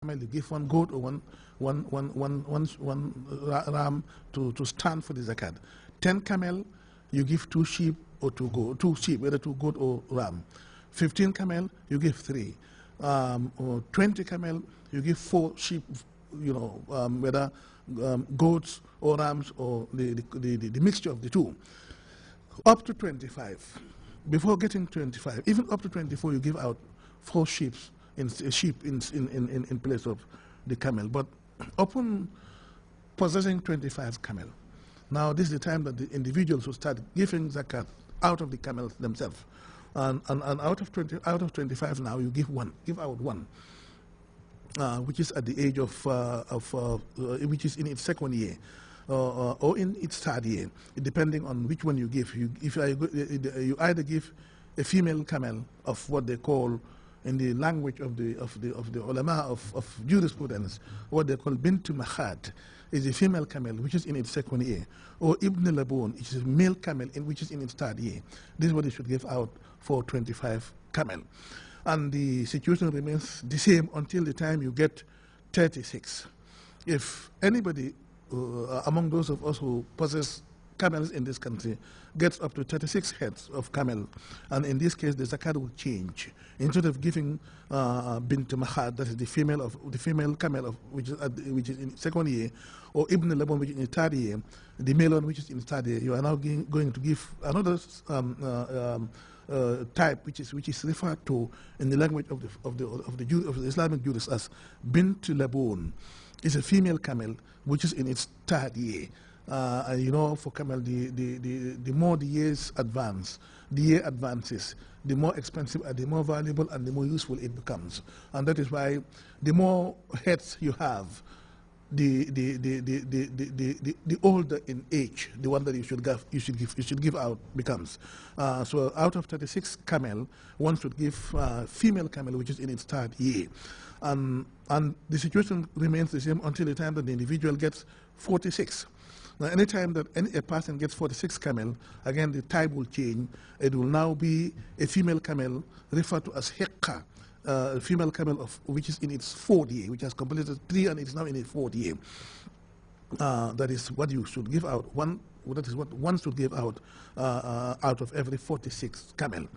camel, you give one goat or one ram to stand for the zakat. 10 camel, you give 2 sheep or 2 sheep, whether 2 goat or ram. 15 camel, you give 3. Or 20 camel, you give 4 sheep, whether goats or rams or the mixture of the two. Up to 25. Before getting 25, even up to 24, you give out 4 sheep in place of the camel. But upon possessing 25 camel, now this is the time that the individuals will start giving zakat out of the camels themselves. And out of 25 now, you give out one, which is at the age of which is in its 2nd year. Or in its 3rd year, depending on which one you give. You either give a female camel of what they call, in the language of the ulama of jurisprudence, what they call bint mahad, is a female camel which is in its 2nd year, or ibn labun, which is a male camel which is in its 3rd year. This is what you should give out for 25 camel, and the situation remains the same until the time you get 36. If anybody among those of us who possess camels in this country gets up to 36 heads of camel, and in this case the zakat will change. Instead of giving bint mahad, that is the female camel which is in 2nd year, or ibn labun, which is in 3rd year, the male one which is in 3rd year, you are now going to give another type which is referred to in the language of the Islamic jurists as bint labun. It's a female camel which is in its 3rd year. And for camel, the more the years advance, the year advances, the more expensive and the more valuable and the more useful it becomes. And that is why the more heads you have, the older in age, the one that you should give out becomes. So out of 36 camel, one should give female camel which is in its 3rd year. And the situation remains the same until the time that the individual gets 46. Now, any time that a person gets 46 camel, again the type will change. It will now be a female camel referred to as hiqqa, a female camel which is in its 4th year, which has completed 3 and it's now in its 4th year. That is what you should give out. That is what one should give out out of every 46 camel.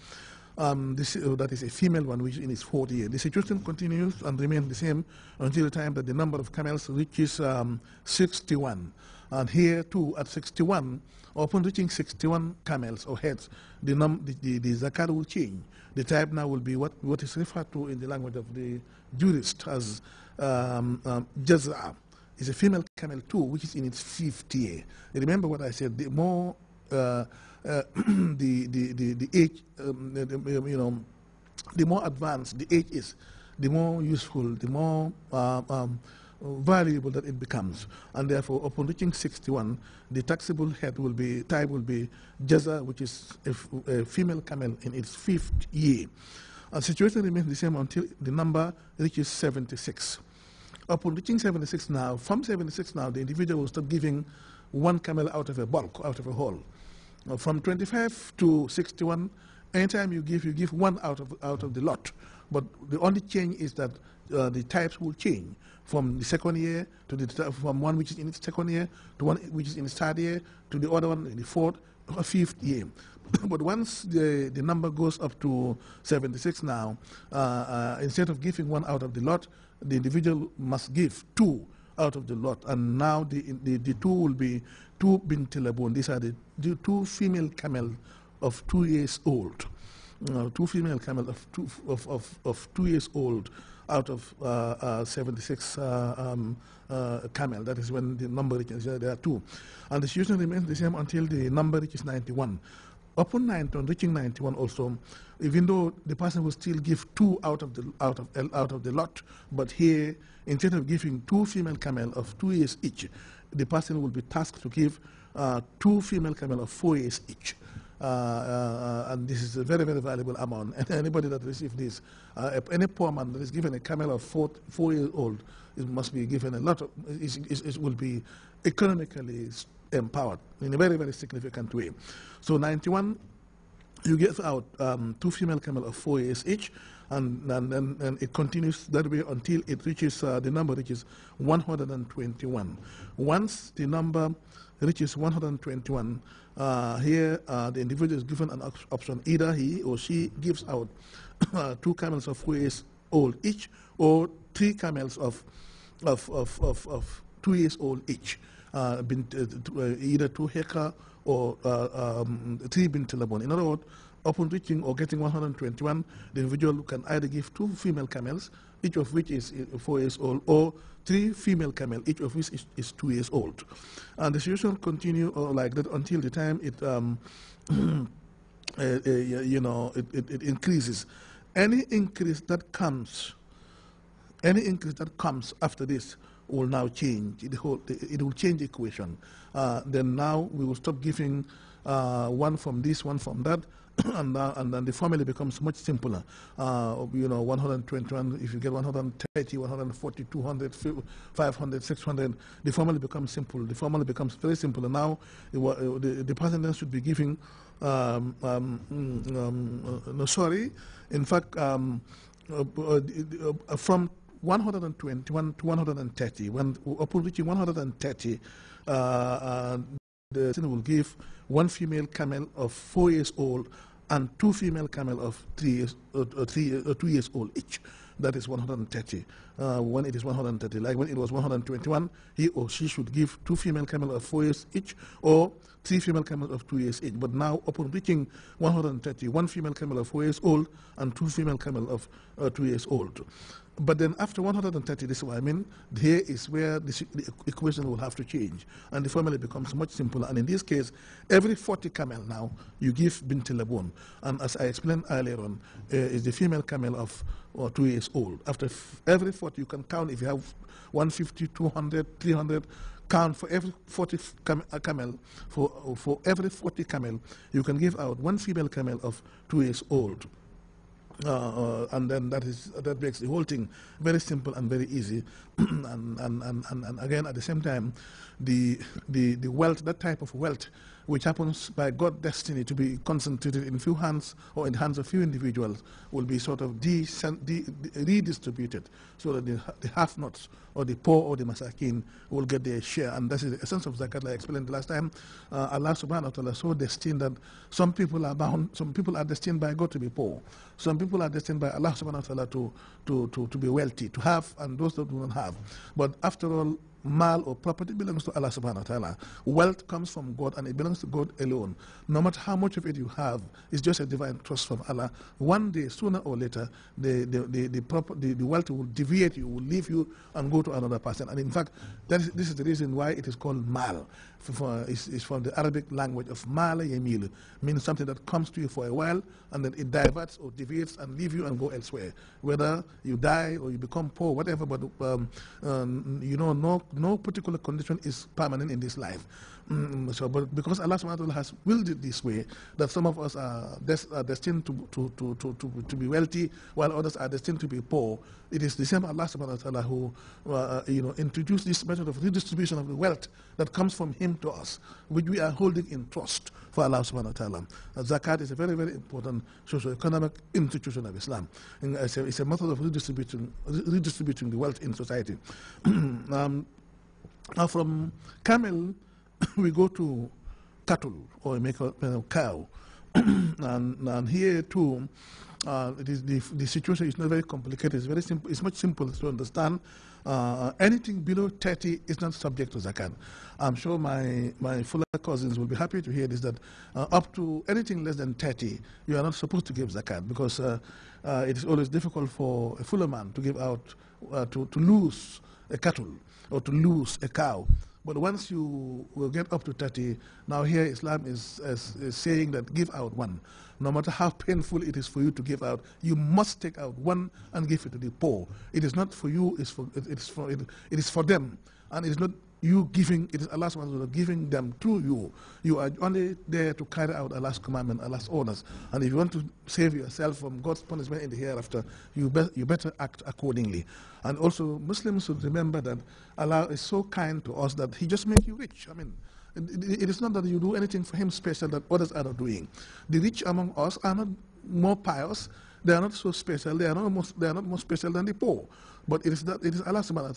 That is a female one which is in its 4th year. The situation continues and remains the same until the time that the number of camels reaches 61. And here too, at 61, upon reaching 61 camels or heads, the zakat will change. The type now will be what is referred to in the language of the jurist as jaz'a. It's a female camel too, which is in its 5th year. Remember what I said, the more the age, the more advanced the age is, the more useful, the more valuable that it becomes. And therefore, upon reaching 61, the taxable type will be jaza, which is a female camel in its 5th year. The situation remains the same until the number reaches 76. Upon reaching 76 now, from 76 now, the individual will start giving 1 camel out of a bulk, out of a whole. From 25 to 61, anytime you give 1 out of the lot. But the only change is that the types will change from the 2nd year to from one which is in its 2nd year to one which is in its 3rd year to the other one in the 4th or 5th year. But once the number goes up to 76 now, instead of giving 1 out of the lot, the individual must give 2 out of the lot, and now the 2 will be 2 bint labun. These are the 2 female camel of 2 years old. 2 female camel of 2 years old out of 76 camel. That is when the number reaches, there are 2. And the situation remains the same until the number reaches 91. Upon reaching 91 also, even though the person will still give 2 out of the lot, but here, instead of giving 2 female camel of 2 years each, the person will be tasked to give 2 female camel of 4 years each. And this is a very, very valuable amount. And anybody that receives this, any poor man that is given a camel of 4 years old, it must be given a lot of, it will be economically empowered in a very, very significant way. So 91, you get out 2 female camel of 4 years each, and it continues that way until it reaches the number reaches 121. Once the number reaches 121, here the individual is given an option. Either he or she gives out 2 camels of 4 years old each, or 3 camels of 2 years old each, either 2 heka or 3 bint labon. In other words, upon reaching or getting 121, the individual can either give 2 female camels, each of which is 4 years old, or 3 female camels, each of which is 2 years old. And the situation continue like that until the time it, it increases. Any increase that comes after this will now change it will change the equation. Then now we will stop giving one from this, one from that, and then the family becomes much simpler. 121, if you get 130, 140, 200, 500, 600, the family becomes simple. The family becomes very simple. And now the person then should be giving, in fact, from 121 to 130, when upon reaching 130, the person will give 1 female camel of 4 years old and 2 female camel of 2 years old each. That is 130. When it is 130, like when it was 121, he or she should give 2 female camel of 4 years each, or 3 female camels of 2 years each. But now, upon reaching 130, 1 female camel of 4 years old and 2 female camel of 2 years old. But then after 130, this is what I mean, here is where the equation will have to change, and the formula becomes much simpler. And in this case, every 40 camel now, you give bint labun. And as I explained earlier on, is the female camel of 2 years old. After every 40, you can count if you have 150, 200, 300, count for every 40 camel, for every 40 camel, you can give out 1 female camel of 2 years old. And then that makes the whole thing very simple and very easy. and again, at the same time, the wealth, that type of wealth, which happens by God's destiny to be concentrated in few hands or in the hands of few individuals, will be sort of redistributed, so that the have-nots or the poor or the masakin will get their share. And that's the essence of zakat, like I explained the last time. Allah subhanahu wa ta'ala so destined that some people are destined by God to be poor. Some people are destined by Allah subhanahu wa ta'ala to be wealthy, to have, and those that do not have. But after all, mal or property belongs to Allah subhanahu wa ta'ala. Wealth comes from God, and it belongs to God alone. No matter how much of it you have, it's just a divine trust from Allah. One day, sooner or later, the wealth will deviate you, will leave you and go to another person. And in fact, this is the reason why it is called mal. It's from the Arabic language of mala yamil, means something that comes to you for a while and then it diverts or deviates and leave you and go elsewhere. Whether you die or you become poor, whatever, but no particular condition is permanent in this life. But because Allah subhanahu wa ta'ala has willed it this way, that some of us are destined to be wealthy, while others are destined to be poor, it is the same Allah subhanahu wa ta'ala who introduced this method of redistribution of the wealth that comes from Him to us, which we are holding in trust for Allah subhanahu wa ta'ala. Zakat is a very, very important socio-economic institution of Islam. And it's a method of redistributing the wealth in society. Now from camel, we go to cattle, or we make a cow. and here too, the situation is not very complicated. It's very simple. It's much simpler to understand. Anything below 30 is not subject to zakat. I'm sure my fuller cousins will be happy to hear this, that up to anything less than 30, you are not supposed to give zakat, because it is always difficult for a fuller man to give out, to lose a cattle or to lose a cow. But once you will get up to 30, now here Islam is saying that give out one. No matter how painful it is for you to give out, you must take out one and give it to the poor. It is not for you, it is for them. And it is not you giving, it is Allah subhanahu wa ta'ala giving them to you. You are only there to carry out Allah's commandment, Allah's orders. And if you want to save yourself from God's punishment in the hereafter, you better act accordingly. And also, Muslims should remember that Allah is so kind to us that He just makes you rich. I mean, it is not that you do anything for Him special that others are not doing. The rich among us are not more pious. They are not so special. They are not more special than the poor. But it is Allah subhanahu wa ta'ala